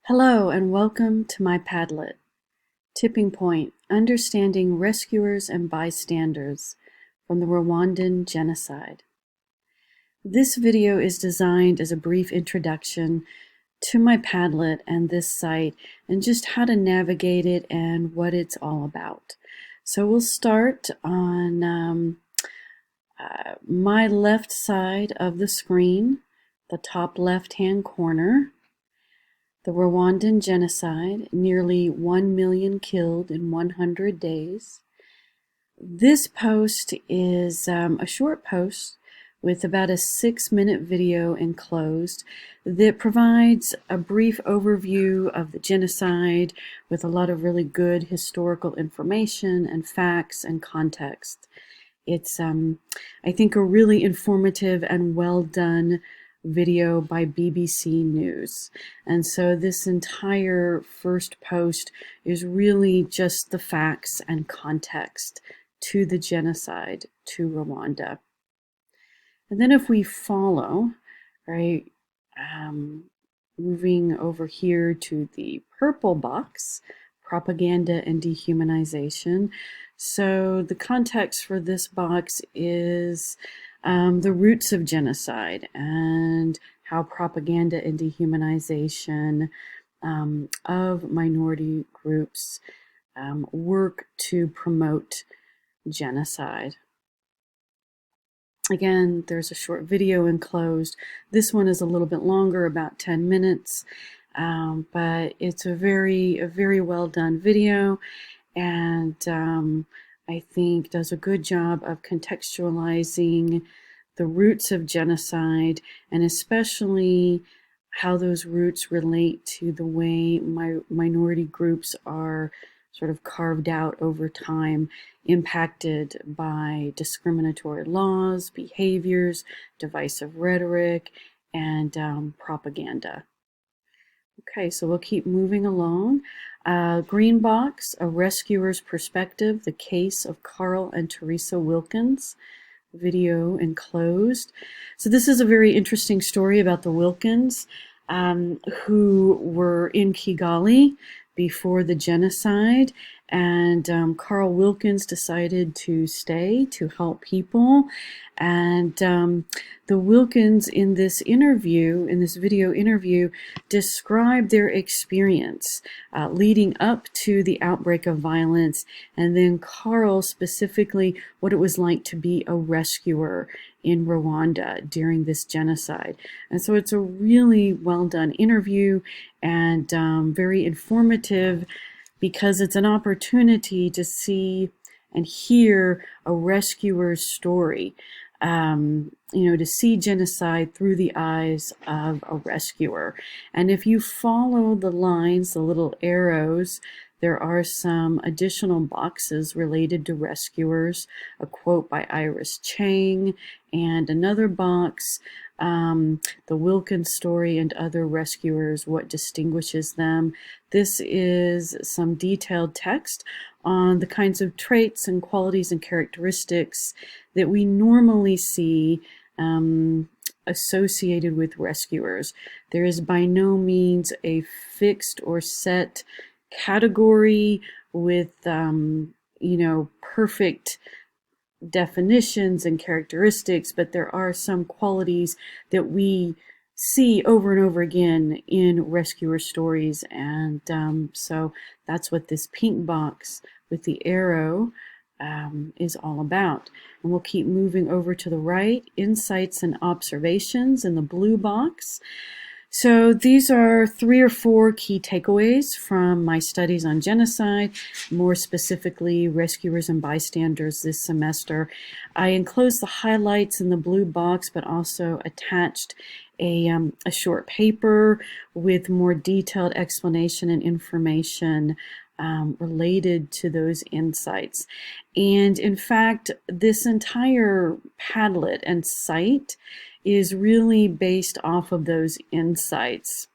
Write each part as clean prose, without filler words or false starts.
Hello and welcome to my Padlet. Tipping Point: Understanding Rescuers and Bystanders from the Rwandan Genocide. This video is designed as a brief introduction to my Padlet and this site and just how to navigate it and what it's all about. So we'll start on my left side of the screen, the top left-hand corner. The Rwandan genocide, nearly 1 million killed in 100 days. This post is a short post with about a 6-minute video enclosed that provides a brief overview of the genocide with a lot of really good historical information and facts and context. It's, I think, a really informative and well done video by BBC News. And so this entire first post is really just the facts and context to the genocide to Rwanda. And then if we follow, right, moving over here to the purple box, propaganda and dehumanization. So the context for this box is the roots of genocide and how propaganda and dehumanization of minority groups work to promote genocide. Again, there's a short video enclosed. This one is a little bit longer, about 10 minutes, but it's a very well done video, and I think does a good job of contextualizing the roots of genocide, and especially how those roots relate to the way minority groups are sort of carved out over time, impacted by discriminatory laws, behaviors, divisive rhetoric, and propaganda. Okay, so we'll keep moving along. Green box, A Rescuer's Perspective, the case of Carl and Teresa Wilkins, video enclosed. So this is a very interesting story about the Wilkins, who were in Kigali before the genocide, and Carl Wilkins decided to stay to help people. And the Wilkins in this interview, in this video interview, described their experience leading up to the outbreak of violence, and then Carl specifically what it was like to be a rescuer in Rwanda during this genocide. And so it's a really well done interview and very informative, because it's an opportunity to see and hear a rescuer's story, to see genocide through the eyes of a rescuer. And if you follow the lines, the little arrows, there are some additional boxes related to rescuers, a quote by Iris Chang, and another box, the Wilkins story and other rescuers, what distinguishes them. This is some detailed text on the kinds of traits and qualities and characteristics that we normally see associated with rescuers. There is by no means a fixed or set category with, perfect definitions and characteristics, but there are some qualities that we see over and over again in rescuer stories, and so that's what this pink box with the arrow is all about. And we'll keep moving over to the right, insights and observations in the blue box. So these are 3 or 4 key takeaways from my studies on genocide, more specifically rescuers and bystanders this semester. I enclosed the highlights in the blue box, but also attached a short paper with more detailed explanation and information related to those insights. And in fact, this entire Padlet and site is really based off of those insights.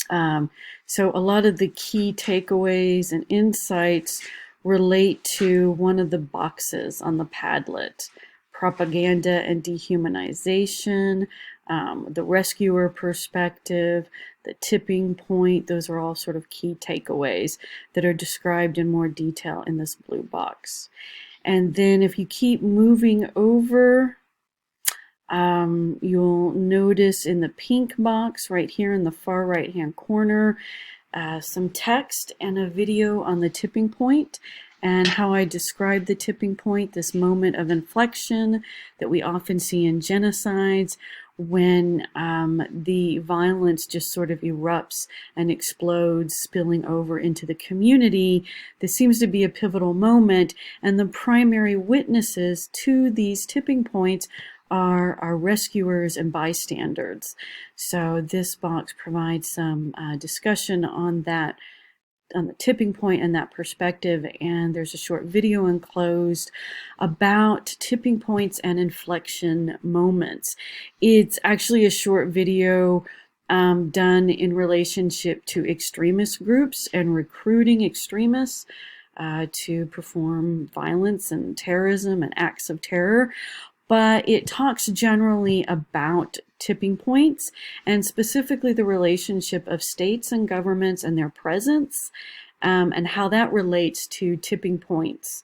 So a lot of the key takeaways and insights relate to one of the boxes on the Padlet: propaganda and dehumanization, the rescuer perspective, the tipping point. Those are all sort of key takeaways that are described in more detail in this blue box. And then if you keep moving over, you'll notice in the pink box right here in the far right hand corner, some text and a video on the tipping point and how I describe the tipping point, this moment of inflection that we often see in genocides when the violence just sort of erupts and explodes, spilling over into the community. This seems to be a pivotal moment, and the primary witnesses to these tipping points are our rescuers and bystanders. So this box provides some discussion on that, on the tipping point and that perspective, and there's a short video enclosed about tipping points and inflection moments. It's actually a short video done in relationship to extremist groups and recruiting extremists to perform violence and terrorism and acts of terror. But it talks generally about tipping points and specifically the relationship of states and governments and their presence and how that relates to tipping points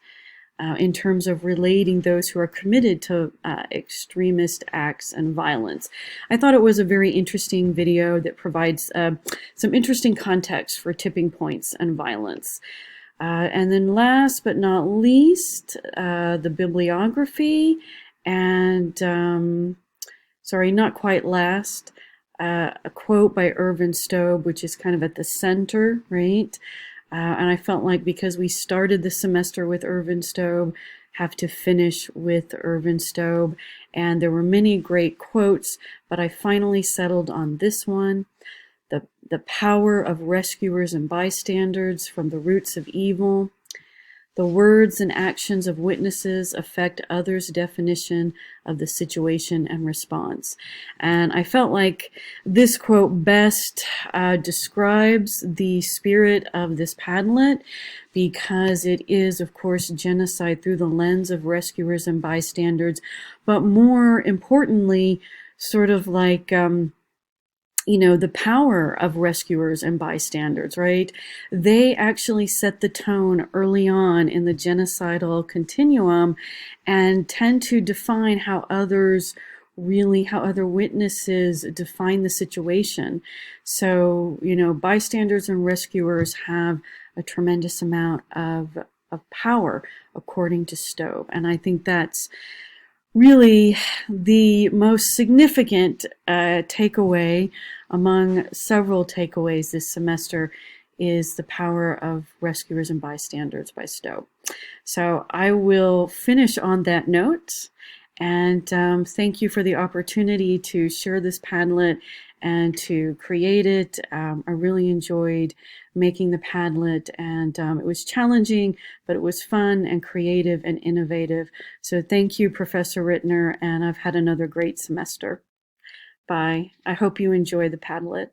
in terms of relating those who are committed to extremist acts and violence. I thought it was a very interesting video that provides some interesting context for tipping points and violence. And then last but not least, the bibliography. And sorry, not quite last, a quote by Irvin Stobe, which is kind of at the center, right? And I felt like because we started the semester with Irvin Stobe, have to finish with Irvin Stobe. And there were many great quotes, but I finally settled on this one. The power of rescuers and bystanders from the roots of evil. The words and actions of witnesses affect others' definition of the situation and response. And I felt like this quote best describes the spirit of this Padlet, because it is, of course, genocide through the lens of rescuers and bystanders, but more importantly, sort of like you know, the power of rescuers and bystanders, right? They actually set the tone early on in the genocidal continuum and tend to define how others really, how other witnesses define the situation. So, you know, bystanders and rescuers have a tremendous amount of power, according to Stobe. And I think that's really the most significant takeaway among several takeaways this semester is the power of rescuers and bystanders by Stobe. So I will finish on that note, and thank you for the opportunity to share this Padlet and to create it. I really enjoyed making the Padlet, and it was challenging, but it was fun and creative and innovative. So thank you, Professor Rittner, and I've had another great semester. Bye. I hope you enjoy the Padlet.